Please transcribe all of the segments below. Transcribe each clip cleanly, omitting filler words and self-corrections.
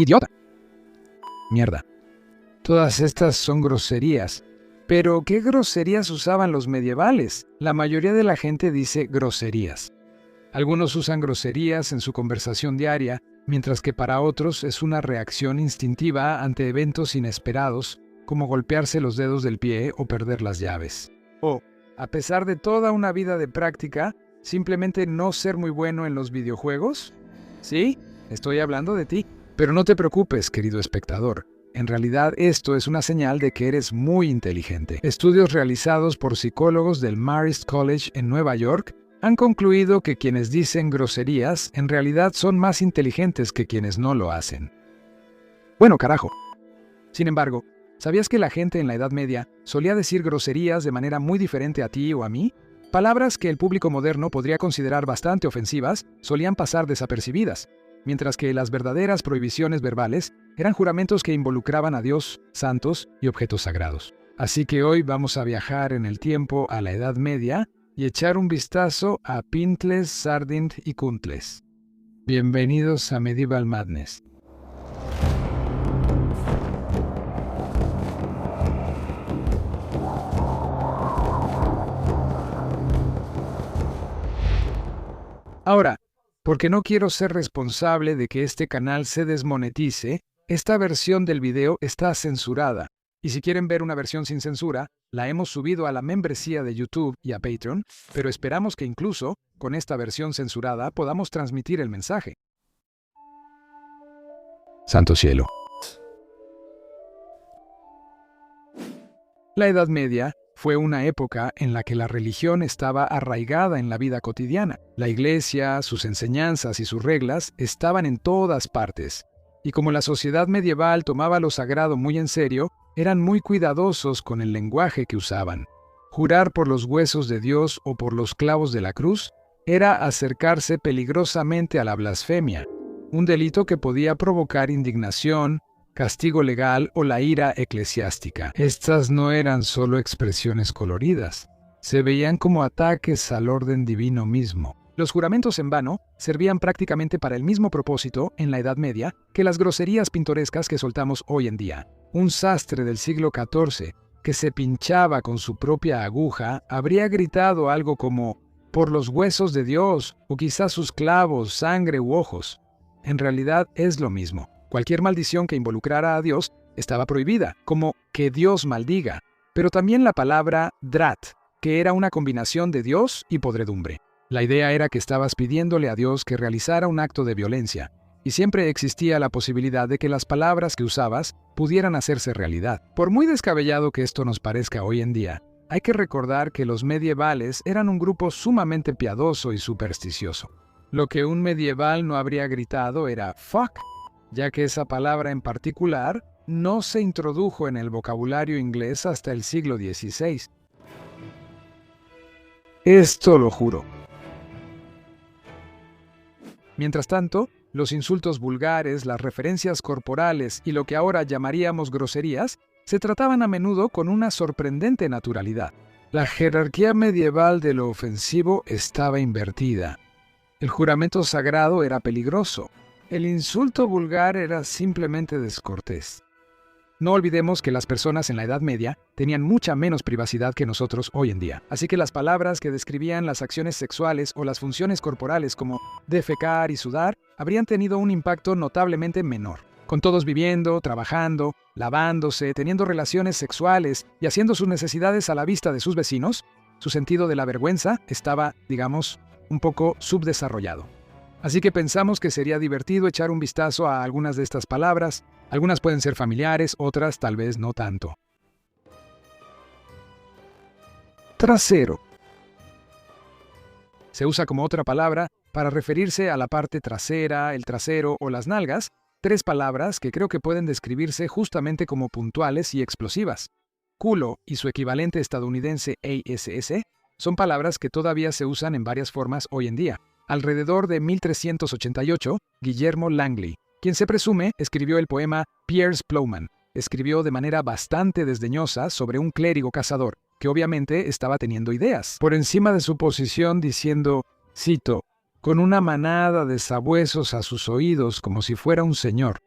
idiota, mierda. Todas estas son groserías. Pero, ¿qué groserías usaban los medievales? La mayoría de la gente dice groserías. Algunos usan groserías en su conversación diaria, mientras que para otros es una reacción instintiva ante eventos inesperados, como golpearse los dedos del pie o perder las llaves. O, a pesar de toda una vida de práctica, simplemente no ser muy bueno en los videojuegos. Sí, estoy hablando de ti. Pero no te preocupes, querido espectador. En realidad, esto es una señal de que eres muy inteligente. Estudios realizados por psicólogos del Marist College en Nueva York han concluido que quienes dicen groserías en realidad son más inteligentes que quienes no lo hacen. Bueno, carajo. Sin embargo, ¿sabías que la gente en la Edad Media solía decir groserías de manera muy diferente a ti o a mí? Palabras que el público moderno podría considerar bastante ofensivas solían pasar desapercibidas, mientras que las verdaderas prohibiciones verbales eran juramentos que involucraban a Dios, santos y objetos sagrados. Así que hoy vamos a viajar en el tiempo a la Edad Media y echar un vistazo a Pintles, Sardint y Kuntles. Bienvenidos a Medieval Madness. Ahora, porque no quiero ser responsable de que este canal se desmonetice, esta versión del video está censurada. Y si quieren ver una versión sin censura, la hemos subido a la membresía de YouTube y a Patreon, pero esperamos que incluso, con esta versión censurada, podamos transmitir el mensaje. Santo cielo. La Edad Media fue una época en la que la religión estaba arraigada en la vida cotidiana. La iglesia, sus enseñanzas y sus reglas estaban en todas partes. Y como la sociedad medieval tomaba lo sagrado muy en serio, eran muy cuidadosos con el lenguaje que usaban. Jurar por los huesos de Dios o por los clavos de la cruz era acercarse peligrosamente a la blasfemia, un delito que podía provocar indignación, castigo legal o la ira eclesiástica. Estas no eran solo expresiones coloridas, se veían como ataques al orden divino mismo. Los juramentos en vano servían prácticamente para el mismo propósito en la Edad Media que las groserías pintorescas que soltamos hoy en día. Un sastre del siglo XIV que se pinchaba con su propia aguja habría gritado algo como «por los huesos de Dios» o quizás sus clavos, sangre u ojos. En realidad es lo mismo. Cualquier maldición que involucrara a Dios estaba prohibida, como «que Dios maldiga», pero también la palabra «drat», que era una combinación de Dios y podredumbre. La idea era que estabas pidiéndole a Dios que realizara un acto de violencia, y siempre existía la posibilidad de que las palabras que usabas pudieran hacerse realidad. Por muy descabellado que esto nos parezca hoy en día, hay que recordar que los medievales eran un grupo sumamente piadoso y supersticioso. Lo que un medieval no habría gritado era «fuck», ya que esa palabra en particular no se introdujo en el vocabulario inglés hasta el siglo XVI. Esto lo juro. Mientras tanto, los insultos vulgares, las referencias corporales y lo que ahora llamaríamos groserías se trataban a menudo con una sorprendente naturalidad. La jerarquía medieval de lo ofensivo estaba invertida. El juramento sagrado era peligroso. El insulto vulgar era simplemente descortés. No olvidemos que las personas en la Edad Media tenían mucha menos privacidad que nosotros hoy en día. Así que las palabras que describían las acciones sexuales o las funciones corporales como defecar y sudar habrían tenido un impacto notablemente menor. Con todos viviendo, trabajando, lavándose, teniendo relaciones sexuales y haciendo sus necesidades a la vista de sus vecinos, su sentido de la vergüenza estaba, digamos, un poco subdesarrollado. Así que pensamos que sería divertido echar un vistazo a algunas de estas palabras. Algunas pueden ser familiares, otras tal vez no tanto. Trasero. Se usa como otra palabra para referirse a la parte trasera, el trasero o las nalgas, tres palabras que creo que pueden describirse justamente como puntuales y explosivas. Culo y su equivalente estadounidense ass son palabras que todavía se usan en varias formas hoy en día. Alrededor de 1388, Guillermo Langley, quien se presume escribió el poema Piers Plowman, escribió de manera bastante desdeñosa sobre un clérigo cazador, que obviamente estaba teniendo ideas, por encima de su posición diciendo, cito, con una manada de sabuesos a sus oídos como si fuera un señor.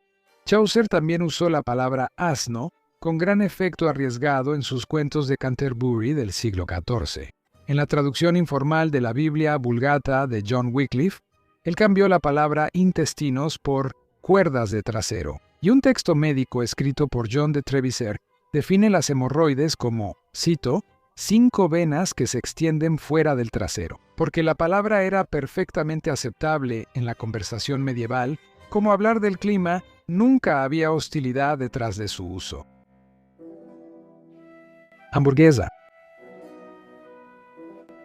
Chaucer también usó la palabra asno con gran efecto arriesgado en sus cuentos de Canterbury del siglo XIV. En la traducción informal de la Biblia Vulgata de John Wycliffe, él cambió la palabra intestinos por cuerdas de trasero. Y un texto médico escrito por John de Treviser define las hemorroides como, cito, 5 venas que se extienden fuera del trasero. Porque la palabra era perfectamente aceptable en la conversación medieval, como hablar del clima, nunca había hostilidad detrás de su uso. Hamburguesa.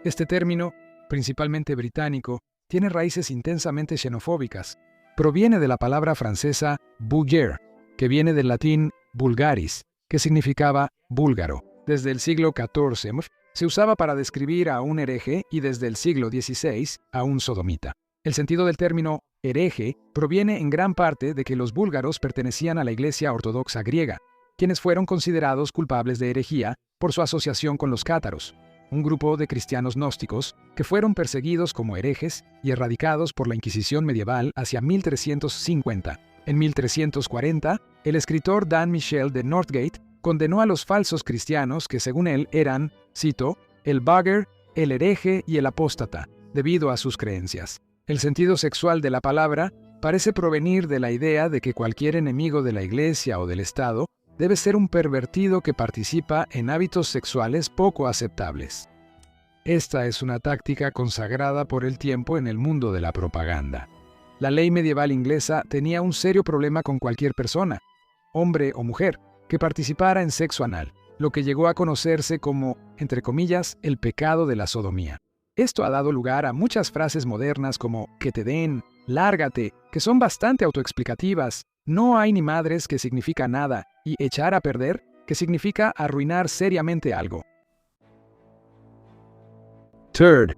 Este término, principalmente británico, tiene raíces intensamente xenofóbicas. Proviene de la palabra francesa bouger, que viene del latín vulgaris, que significaba búlgaro. Desde el siglo XIV se usaba para describir a un hereje y desde el siglo XVI a un sodomita. El sentido del término hereje proviene en gran parte de que los búlgaros pertenecían a la Iglesia Ortodoxa griega, quienes fueron considerados culpables de herejía por su asociación con los cátaros, un grupo de cristianos gnósticos que fueron perseguidos como herejes y erradicados por la Inquisición medieval hacia 1350. En 1340, el escritor Dan Michel de Northgate condenó a los falsos cristianos que según él eran, cito, el bugger, el hereje y el apóstata, debido a sus creencias. El sentido sexual de la palabra parece provenir de la idea de que cualquier enemigo de la Iglesia o del Estado debe ser un pervertido que participa en hábitos sexuales poco aceptables. Esta es una táctica consagrada por el tiempo en el mundo de la propaganda. La ley medieval inglesa tenía un serio problema con cualquier persona, hombre o mujer, que participara en sexo anal, lo que llegó a conocerse como, entre comillas, el pecado de la sodomía. Esto ha dado lugar a muchas frases modernas como que te den, lárgate, que son bastante autoexplicativas, no hay ni madres, que significa nada, y echar a perder, que significa arruinar seriamente algo. Turd.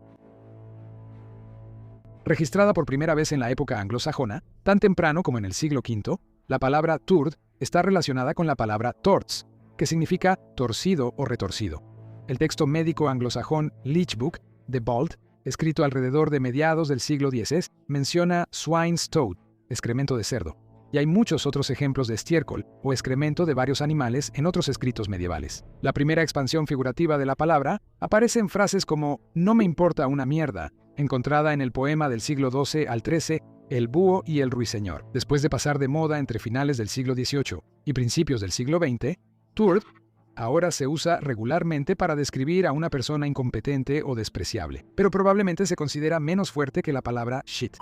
Registrada por primera vez en la época anglosajona, tan temprano como en el siglo V, la palabra turd está relacionada con la palabra torts, que significa torcido o retorcido. El texto médico anglosajón Leech Book de Bald, escrito alrededor de mediados del siglo X, menciona swine's toad, excremento de cerdo, y hay muchos otros ejemplos de estiércol o excremento de varios animales en otros escritos medievales. La primera expansión figurativa de la palabra aparece en frases como «no me importa una mierda», encontrada en el poema del siglo XII al XIII, El búho y el ruiseñor. Después de pasar de moda entre finales del siglo XVIII y principios del siglo XX, turd ahora se usa regularmente para describir a una persona incompetente o despreciable, pero probablemente se considera menos fuerte que la palabra shit.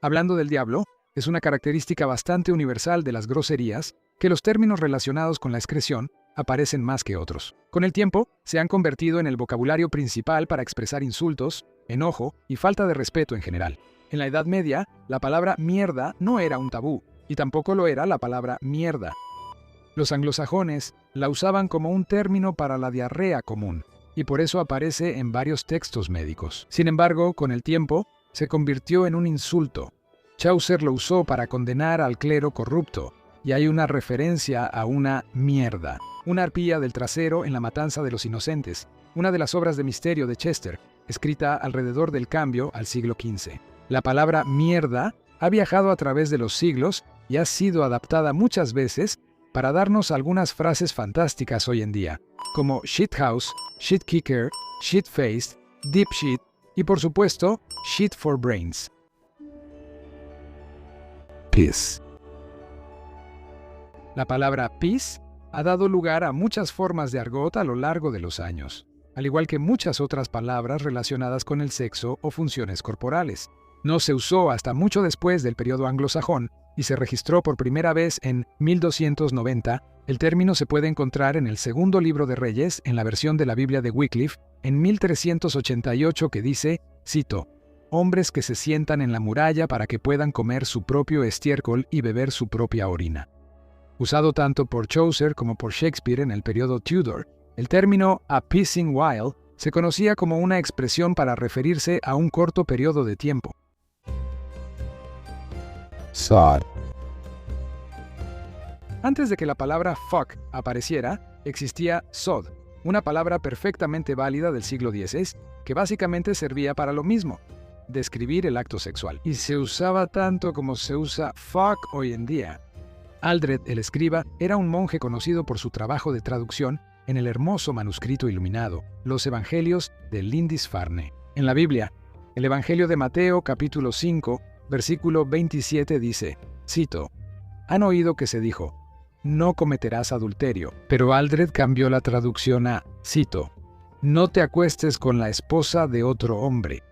Hablando del diablo, es una característica bastante universal de las groserías que los términos relacionados con la excreción aparecen más que otros. Con el tiempo, se han convertido en el vocabulario principal para expresar insultos, enojo y falta de respeto en general. En la Edad Media, la palabra mierda no era un tabú, y tampoco lo era la palabra mierda. Los anglosajones la usaban como un término para la diarrea común, y por eso aparece en varios textos médicos. Sin embargo, con el tiempo, se convirtió en un insulto. Chaucer lo usó para condenar al clero corrupto, y hay una referencia a una mierda, una arpía del trasero en La matanza de los inocentes, una de las obras de misterio de Chester, escrita alrededor del cambio al siglo XV. La palabra mierda ha viajado a través de los siglos y ha sido adaptada muchas veces para darnos algunas frases fantásticas hoy en día, como shithouse, shitkicker, shitfaced, dipshit y por supuesto, shit for brains. Piss. La palabra piss ha dado lugar a muchas formas de argot a lo largo de los años, al igual que muchas otras palabras relacionadas con el sexo o funciones corporales. No se usó hasta mucho después del periodo anglosajón y se registró por primera vez en 1290. El término se puede encontrar en el segundo libro de Reyes, en la versión de la Biblia de Wycliffe, en 1388, que dice, cito, «hombres que se sientan en la muralla para que puedan comer su propio estiércol y beber su propia orina». Usado tanto por Chaucer como por Shakespeare en el periodo Tudor, el término «a pissing while» se conocía como una expresión para referirse a un corto periodo de tiempo. Sod. Antes de que la palabra fuck apareciera, existía sod, una palabra perfectamente válida del siglo XVI, que básicamente servía para lo mismo, describir el acto sexual. Y se usaba tanto como se usa fuck hoy en día. Aldred, el escriba, era un monje conocido por su trabajo de traducción en el hermoso manuscrito iluminado, los Evangelios de Lindisfarne. En la Biblia, el Evangelio de Mateo, capítulo 5, versículo 27 dice, cito, «Han oído que se dijo, no cometerás adulterio», pero Aldred cambió la traducción a, cito, «no te acuestes con la esposa de otro hombre».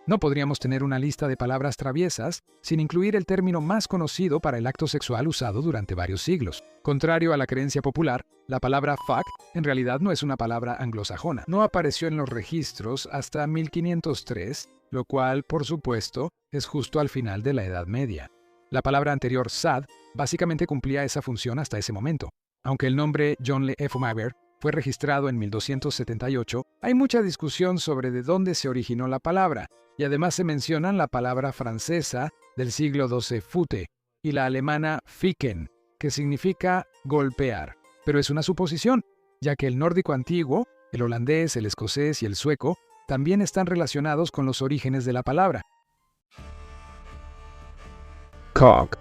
No podríamos tener una lista de palabras traviesas sin incluir el término más conocido para el acto sexual usado durante varios siglos. Contrario a la creencia popular, la palabra fuck en realidad no es una palabra anglosajona. No apareció en los registros hasta 1503, lo cual, por supuesto, es justo al final de la Edad Media. La palabra anterior, sad, básicamente cumplía esa función hasta ese momento. Aunque el nombre John Le Effumager fue registrado en 1278, hay mucha discusión sobre de dónde se originó la palabra, y además se mencionan la palabra francesa del siglo XII fute y la alemana ficken, que significa golpear. Pero es una suposición, ya que el nórdico antiguo, el holandés, el escocés y el sueco también están relacionados con los orígenes de la palabra. Cock.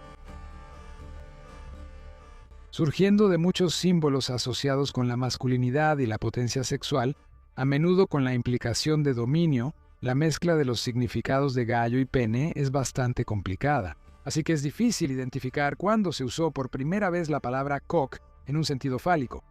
Surgiendo de muchos símbolos asociados con la masculinidad y la potencia sexual, a menudo con la implicación de dominio, la mezcla de los significados de gallo y pene es bastante complicada, así que es difícil identificar cuándo se usó por primera vez la palabra cock en un sentido fálico.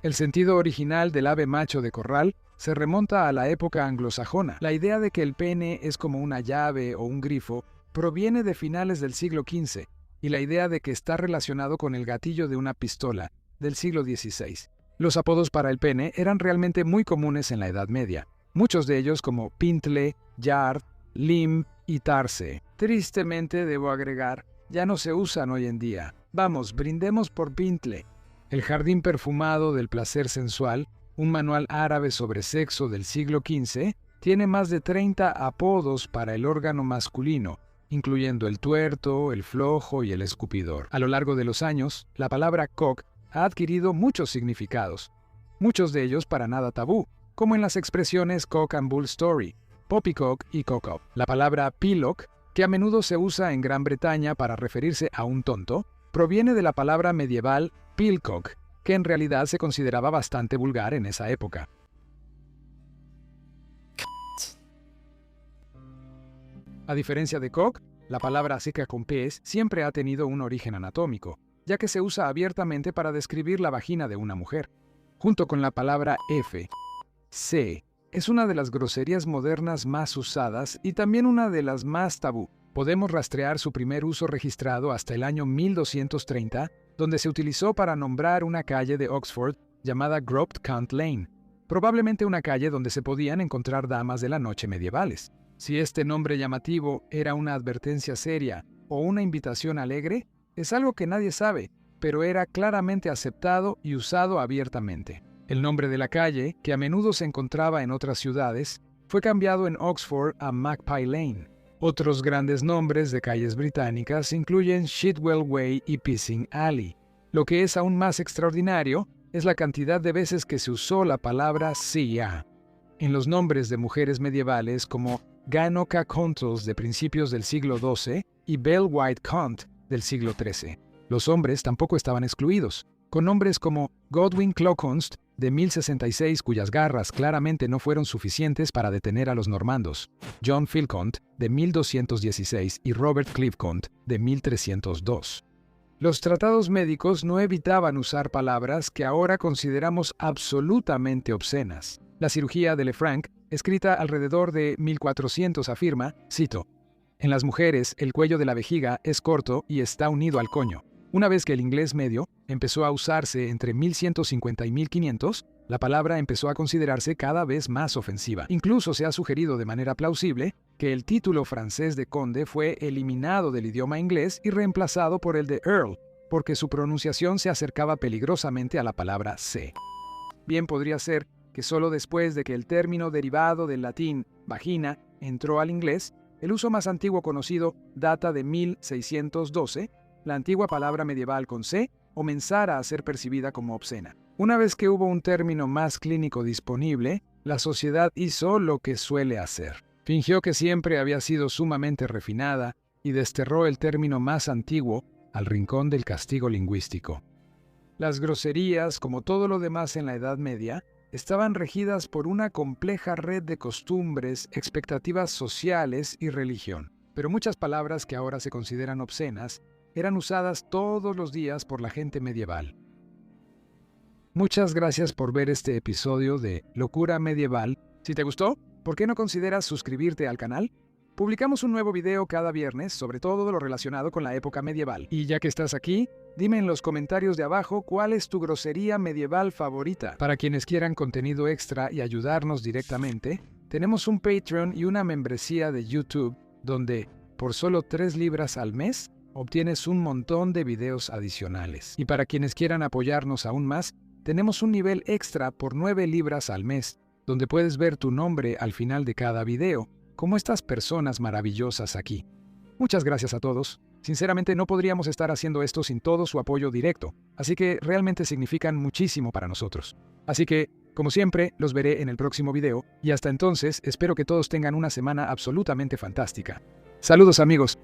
El sentido original del ave macho de corral se remonta a la época anglosajona. La idea de que el pene es como una llave o un grifo proviene de finales del siglo XV, y la idea de que está relacionado con el gatillo de una pistola, del siglo XVI. Los apodos para el pene eran realmente muy comunes en la Edad Media. Muchos de ellos como Pintle, Yard, Limb y Tarse. Tristemente, debo agregar, ya no se usan hoy en día. Vamos, brindemos por Pintle. El jardín perfumado del placer sensual, un manual árabe sobre sexo del siglo XV, tiene más de 30 apodos para el órgano masculino, incluyendo el tuerto, el flojo y el escupidor. A lo largo de los años, la palabra cock ha adquirido muchos significados, muchos de ellos para nada tabú, como en las expresiones cock and bull story, poppycock y cock-up. La palabra pillock, que a menudo se usa en Gran Bretaña para referirse a un tonto, proviene de la palabra medieval pillcock, que en realidad se consideraba bastante vulgar en esa época. A diferencia de cock, la palabra seca con pez siempre ha tenido un origen anatómico, ya que se usa abiertamente para describir la vagina de una mujer. Junto con la palabra F, C, es una de las groserías modernas más usadas y también una de las más tabú. Podemos rastrear su primer uso registrado hasta el año 1230, donde se utilizó para nombrar una calle de Oxford llamada Gropt Count Lane, probablemente una calle donde se podían encontrar damas de la noche medievales. Si este nombre llamativo era una advertencia seria o una invitación alegre, es algo que nadie sabe, pero era claramente aceptado y usado abiertamente. El nombre de la calle, que a menudo se encontraba en otras ciudades, fue cambiado en Oxford a Magpie Lane. Otros grandes nombres de calles británicas incluyen Shitwell Way y Pissing Alley. Lo que es aún más extraordinario es la cantidad de veces que se usó la palabra sia en los nombres de mujeres medievales como Ganoka Contos de principios del siglo XII y Bell White Cont del siglo XIII. Los hombres tampoco estaban excluidos, con nombres como Godwin Cloconst de 1066, cuyas garras claramente no fueron suficientes para detener a los normandos, John Philcont de 1216 y Robert Clivecont de 1302. Los tratados médicos no evitaban usar palabras que ahora consideramos absolutamente obscenas. La cirugía de Lefranc, escrita alrededor de 1400, afirma, cito, «En las mujeres, el cuello de la vejiga es corto y está unido al coño». Una vez que el inglés medio empezó a usarse entre 1150 y 1500, la palabra empezó a considerarse cada vez más ofensiva. Incluso se ha sugerido de manera plausible que el título francés de conde fue eliminado del idioma inglés y reemplazado por el de earl, porque su pronunciación se acercaba peligrosamente a la palabra C. Bien podría ser que solo después de que el término derivado del latín vagina entró al inglés, el uso más antiguo conocido data de 1612, la antigua palabra medieval con C, comenzara a ser percibida como obscena. Una vez que hubo un término más clínico disponible, la sociedad hizo lo que suele hacer. Fingió que siempre había sido sumamente refinada y desterró el término más antiguo al rincón del castigo lingüístico. Las groserías, como todo lo demás en la Edad Media, estaban regidas por una compleja red de costumbres, expectativas sociales y religión. Pero muchas palabras que ahora se consideran obscenas eran usadas todos los días por la gente medieval. Muchas gracias por ver este episodio de Locura Medieval. Si te gustó, ¿por qué no consideras suscribirte al canal? Publicamos un nuevo video cada viernes sobre todo lo relacionado con la época medieval. Y ya que estás aquí, dime en los comentarios de abajo cuál es tu grosería medieval favorita. Para quienes quieran contenido extra y ayudarnos directamente, tenemos un Patreon y una membresía de YouTube donde, por solo 3 libras al mes, obtienes un montón de videos adicionales. Y para quienes quieran apoyarnos aún más, tenemos un nivel extra por 9 libras al mes, donde puedes ver tu nombre al final de cada video, como estas personas maravillosas aquí. Muchas gracias a todos. Sinceramente no podríamos estar haciendo esto sin todo su apoyo directo, así que realmente significan muchísimo para nosotros. Así que, como siempre, los veré en el próximo video, y hasta entonces espero que todos tengan una semana absolutamente fantástica. Saludos amigos.